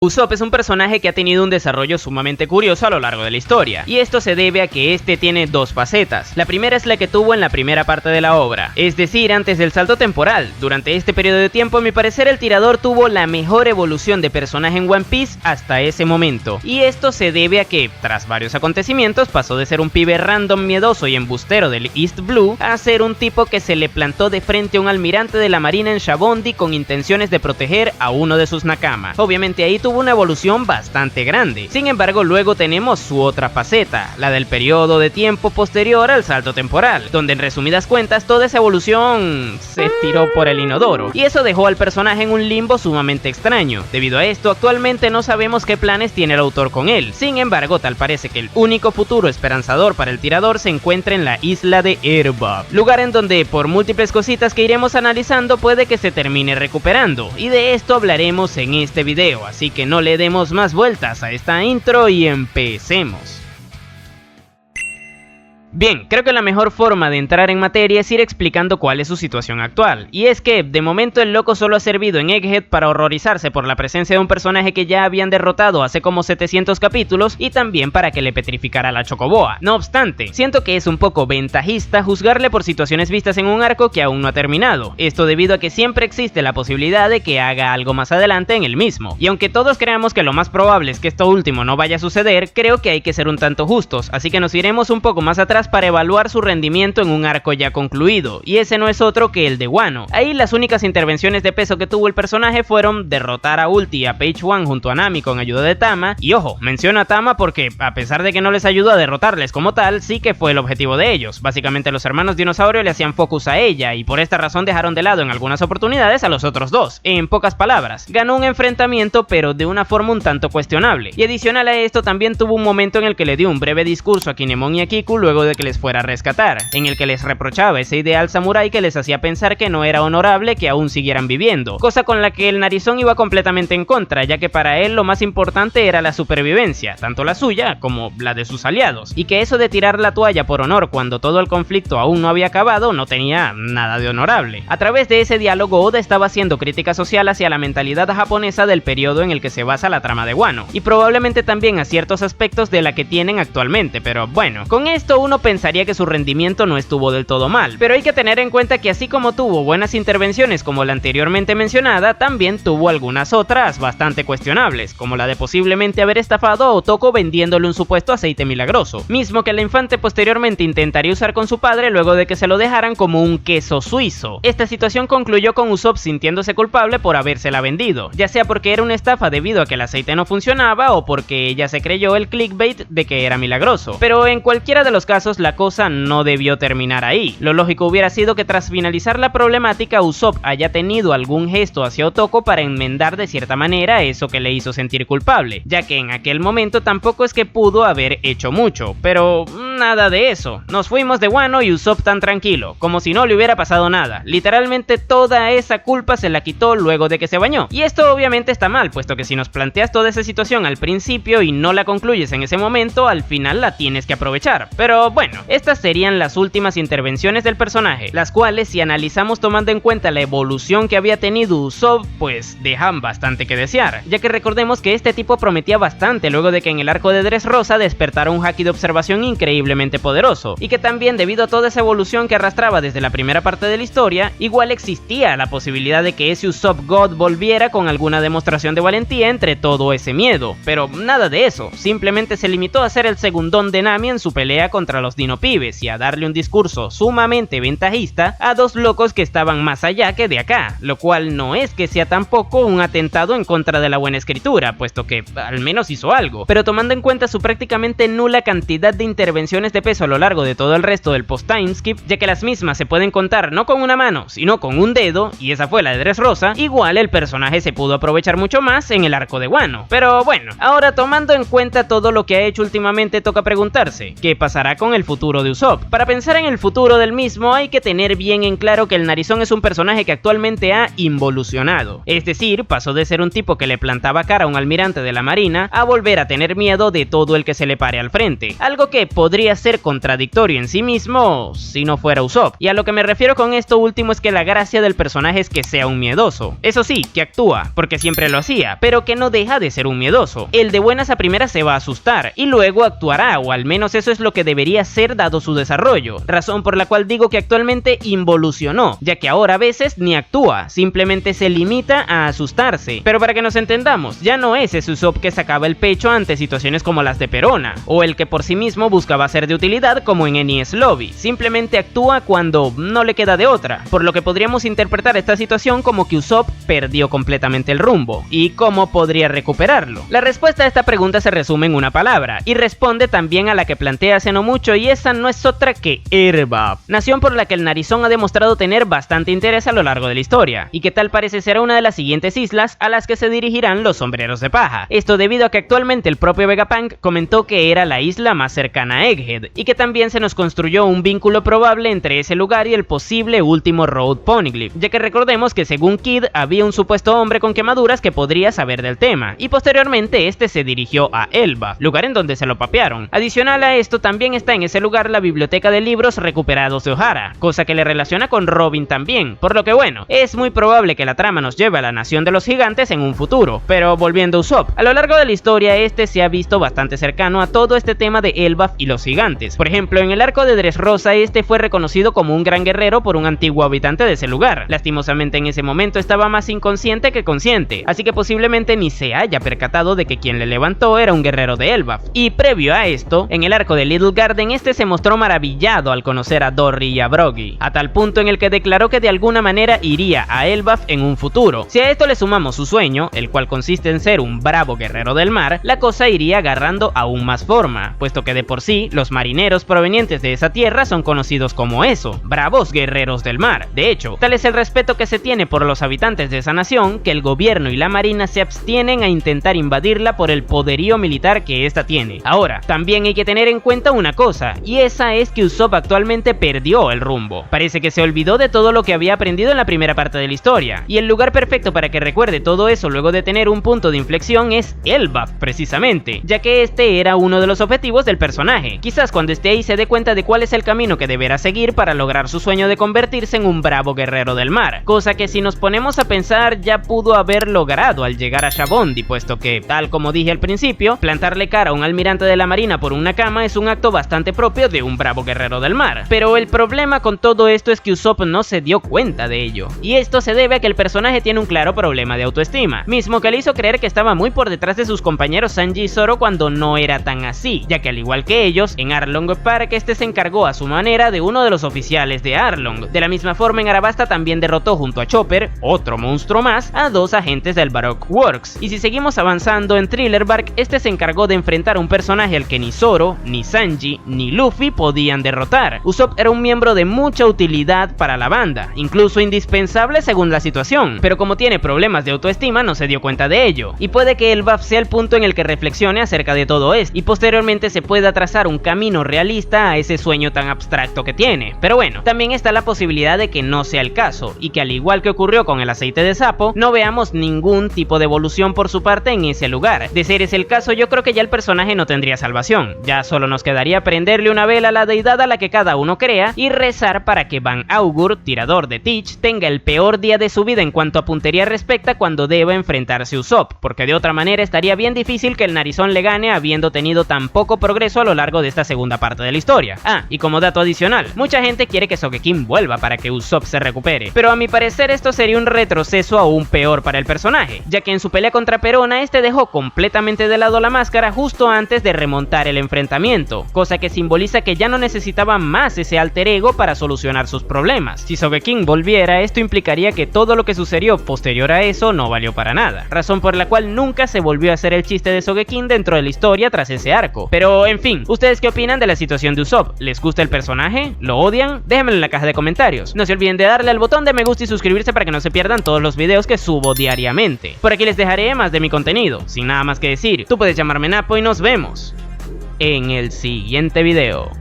Usopp es un personaje que ha tenido un desarrollo sumamente curioso a lo largo de la historia, y esto se debe a que este tiene dos facetas. La primera es la que tuvo en la primera parte de la obra, es decir, antes del salto temporal. Durante este periodo de tiempo, a mi parecer, el tirador tuvo la mejor evolución de personaje en One Piece hasta ese momento, y esto se debe a que, tras varios acontecimientos, pasó de ser un pibe random miedoso y embustero del East Blue a ser un tipo que se le plantó de frente a un almirante de la marina en Shabondi con intenciones de proteger a uno de sus nakama. Obviamente ahí tuvo una evolución bastante grande. Sin embargo, luego tenemos su otra faceta, la del periodo de tiempo posterior al salto temporal, donde en resumidas cuentas toda esa evolución se tiró por el inodoro, y eso dejó al personaje en un limbo sumamente extraño. Debido a esto, actualmente no sabemos qué planes tiene el autor con él. Sin embargo, tal parece que el único futuro esperanzador para el tirador se encuentra en la isla de Erebor, lugar en donde, por múltiples cositas que iremos analizando, puede que se termine recuperando, y de esto hablaremos en este video, así que no le demos más vueltas a esta intro y empecemos. Bien, creo que la mejor forma de entrar en materia es ir explicando cuál es su situación actual, y es que de momento el loco solo ha servido en Egghead para horrorizarse por la presencia de un personaje que ya habían derrotado hace como 700 capítulos y también para que le petrificara la chocoboa. No obstante, siento que es un poco ventajista juzgarle por situaciones vistas en un arco que aún no ha terminado, esto debido a que siempre existe la posibilidad de que haga algo más adelante en el mismo, y aunque todos creamos que lo más probable es que esto último no vaya a suceder, creo que hay que ser un tanto justos, así que nos iremos un poco más atrás para evaluar su rendimiento en un arco ya concluido, y ese no es otro que el de Wano. Ahí las únicas intervenciones de peso que tuvo el personaje fueron derrotar a Ulti y a Page One junto a Nami con ayuda de Tama, y ojo, menciono a Tama porque a pesar de que no les ayudó a derrotarles como tal, sí que fue el objetivo de ellos. Básicamente los hermanos dinosaurio le hacían focus a ella, y por esta razón dejaron de lado en algunas oportunidades a los otros dos. En pocas palabras, ganó un enfrentamiento pero de una forma un tanto cuestionable, y adicional a esto también tuvo un momento en el que le dio un breve discurso a Kinemon y a Kiku luego de que les fuera a rescatar, en el que les reprochaba ese ideal samurái que les hacía pensar que no era honorable que aún siguieran viviendo, cosa con la que el narizón iba completamente en contra, ya que para él lo más importante era la supervivencia, tanto la suya como la de sus aliados, y que eso de tirar la toalla por honor cuando todo el conflicto aún no había acabado no tenía nada de honorable. A través de ese diálogo, Oda estaba haciendo crítica social hacia la mentalidad japonesa del periodo en el que se basa la trama de Wano, y probablemente también a ciertos aspectos de la que tienen actualmente, pero bueno, con esto uno pensaría que su rendimiento no estuvo del todo mal, pero hay que tener en cuenta que así como tuvo buenas intervenciones como la anteriormente mencionada, también tuvo algunas otras bastante cuestionables, como la de posiblemente haber estafado a Otoko vendiéndole un supuesto aceite milagroso, mismo que la infante posteriormente intentaría usar con su padre luego de que se lo dejaran como un queso suizo. Esta situación concluyó con Usopp sintiéndose culpable por habérsela vendido, ya sea porque era una estafa debido a que el aceite no funcionaba o porque ella se creyó el clickbait de que era milagroso, pero en cualquiera de los casos la cosa no debió terminar ahí. Lo lógico hubiera sido que tras finalizar la problemática Usopp haya tenido algún gesto hacia Otoko para enmendar de cierta manera eso que le hizo sentir culpable, ya que en aquel momento tampoco es que pudo haber hecho mucho, pero nada de eso. Nos fuimos de Wano y Usopp tan tranquilo, como si no le hubiera pasado nada. Literalmente toda esa culpa se la quitó luego de que se bañó, y esto obviamente está mal, puesto que si nos planteas toda esa situación al principio y no la concluyes en ese momento, al final la tienes que aprovechar. Pero bueno, estas serían las últimas intervenciones del personaje, las cuales si analizamos tomando en cuenta la evolución que había tenido Usopp, pues dejan bastante que desear, ya que recordemos que este tipo prometía bastante luego de que en el arco de Dressrosa despertara un haki de observación increíblemente poderoso, y que también debido a toda esa evolución que arrastraba desde la primera parte de la historia, igual existía la posibilidad de que ese Usopp God volviera con alguna demostración de valentía entre todo ese miedo, pero nada de eso, simplemente se limitó a ser el segundón de Nami en su pelea contra los Dino Pibes y a darle un discurso sumamente ventajista a dos locos que estaban más allá que de acá, lo cual no es que sea tampoco un atentado en contra de la buena escritura, puesto que al menos hizo algo, pero tomando en cuenta su prácticamente nula cantidad de intervenciones de peso a lo largo de todo el resto del post-timeskip, ya que las mismas se pueden contar no con una mano, sino con un dedo, y esa fue la de Dressrosa, igual el personaje se pudo aprovechar mucho más en el arco de Wano. Pero bueno, ahora tomando en cuenta todo lo que ha hecho últimamente, toca preguntarse, ¿qué pasará con el futuro de Usopp. Para pensar en el futuro del mismo hay que tener bien en claro que el Narizón es un personaje que actualmente ha involucionado, es decir, pasó de ser un tipo que le plantaba cara a un almirante de la marina a volver a tener miedo de todo el que se le pare al frente, algo que podría ser contradictorio en sí mismo si no fuera Usopp. Y a lo que me refiero con esto último es que la gracia del personaje es que sea un miedoso, eso sí, que actúa, porque siempre lo hacía, pero que no deja de ser un miedoso. El de buenas a primeras se va a asustar y luego actuará, o al menos eso es lo que debería ser dado su desarrollo, razón por la cual digo que actualmente involucionó, ya que ahora a veces ni actúa, simplemente se limita a asustarse. Pero para que nos entendamos, ya no es ese Usopp que sacaba el pecho ante situaciones como las de Perona, o el que por sí mismo buscaba ser de utilidad como en Enies Lobby, simplemente actúa cuando no le queda de otra, por lo que podríamos interpretar esta situación como que Usopp perdió completamente el rumbo. ¿Y cómo podría recuperarlo? La respuesta a esta pregunta se resume en una palabra, y responde también a la que planteé hace no mucho, y esa no es otra que Elbaf, nación por la que el Narizón ha demostrado tener bastante interés a lo largo de la historia, y que tal parece será una de las siguientes islas a las que se dirigirán los sombreros de paja. Esto debido a que actualmente el propio Vegapunk comentó que era la isla más cercana a Egghead, y que también se nos construyó un vínculo probable entre ese lugar y el posible último Road Poneglyph, ya que recordemos que según Kid había un supuesto hombre con quemaduras que podría saber del tema, y posteriormente este se dirigió a Elbaf, lugar en donde se lo papearon. Adicional a esto también está en ese lugar la biblioteca de libros recuperados de Ohara, cosa que le relaciona con Robin también, por lo que bueno, es muy probable que la trama nos lleve a la nación de los gigantes en un futuro. Pero volviendo a Usopp, a lo largo de la historia este se ha visto bastante cercano a todo este tema de Elbaf y los gigantes. Por ejemplo, en el arco de Dressrosa este fue reconocido como un gran guerrero por un antiguo habitante de ese lugar. Lastimosamente en ese momento estaba más inconsciente que consciente, así que posiblemente ni se haya percatado de que quien le levantó era un guerrero de Elbaf. Y previo a esto, en el arco de Little Garden este se mostró maravillado al conocer a Dorry y a Broggy, a tal punto en el que declaró que de alguna manera iría a Elbaf en un futuro. Si a esto le sumamos su sueño, el cual consiste en ser un bravo guerrero del mar, la cosa iría agarrando aún más forma, puesto que de por sí los marineros provenientes de esa tierra son conocidos como eso, bravos guerreros del mar. De hecho, tal es el respeto que se tiene por los habitantes de esa nación que el gobierno y la marina se abstienen a intentar invadirla por el poderío militar que esta tiene. Ahora, también hay que tener en cuenta una cosa, y esa es que Usopp actualmente perdió el rumbo. Parece que se olvidó de todo lo que había aprendido en la primera parte de la historia, y el lugar perfecto para que recuerde todo eso luego de tener un punto de inflexión es Elbaf, precisamente, ya que este era uno de los objetivos del personaje. Quizás cuando esté ahí se dé cuenta de cuál es el camino que deberá seguir para lograr su sueño de convertirse en un bravo guerrero del mar, cosa que si nos ponemos a pensar ya pudo haber logrado al llegar a Shabondi, puesto que, tal como dije al principio, plantarle cara a un almirante de la marina por una cama es un acto bastante propio de un bravo guerrero del mar. Pero el problema con todo esto es que Usopp no se dio cuenta de ello, y esto se debe a que el personaje tiene un claro problema de autoestima, mismo que le hizo creer que estaba muy por detrás de sus compañeros Sanji y Zoro cuando no era tan así, ya que al igual que ellos, en Arlong Park este se encargó a su manera de uno de los oficiales de Arlong. De la misma forma en Arabasta también derrotó junto a Chopper, otro monstruo más, a dos agentes del Baroque Works, y si seguimos avanzando en Thriller Bark, este se encargó de enfrentar a un personaje al que ni Zoro, ni Sanji, ni Luffy podían derrotar. Usopp era un miembro de mucha utilidad para la banda, incluso indispensable según la situación, pero como tiene problemas de autoestima no se dio cuenta de ello, y puede que el BAF sea el punto en el que reflexione acerca de todo esto, y posteriormente se pueda trazar un camino realista a ese sueño tan abstracto que tiene. Pero bueno, también está la posibilidad de que no sea el caso, y que al igual que ocurrió con el aceite de sapo, no veamos ningún tipo de evolución por su parte en ese lugar. De ser ese el caso, yo creo que ya el personaje no tendría salvación, ya solo nos quedaría prenderle una vela a la deidad a la que cada uno crea y rezar para que Van Augur, tirador de Teach, tenga el peor día de su vida en cuanto a puntería respecta cuando deba enfrentarse a Usopp, porque de otra manera estaría bien difícil que el Narizón le gane habiendo tenido tan poco progreso a lo largo de esta segunda parte de la historia. Ah, y como dato adicional, mucha gente quiere que Sogeking vuelva para que Usopp se recupere, pero a mi parecer esto sería un retroceso aún peor para el personaje, ya que en su pelea contra Perona este dejó completamente de lado la máscara justo antes de remontar el enfrentamiento, cosa que simboliza que ya no necesitaba más ese alter ego para solucionar sus problemas. Si Sogeking volviera, esto implicaría que todo lo que sucedió posterior a eso no valió para nada, razón por la cual nunca se volvió a hacer el chiste de Sogeking dentro de la historia tras ese arco. Pero en fin, ¿ustedes qué opinan de la situación de Usopp? ¿Les gusta el personaje? ¿Lo odian? Déjenmelo en la caja de comentarios. No se olviden de darle al botón de me gusta y suscribirse para que no se pierdan todos los videos que subo diariamente. Por aquí les dejaré más de mi contenido. Sin nada más que decir, tú puedes llamarme Napo y nos vemos en el siguiente video.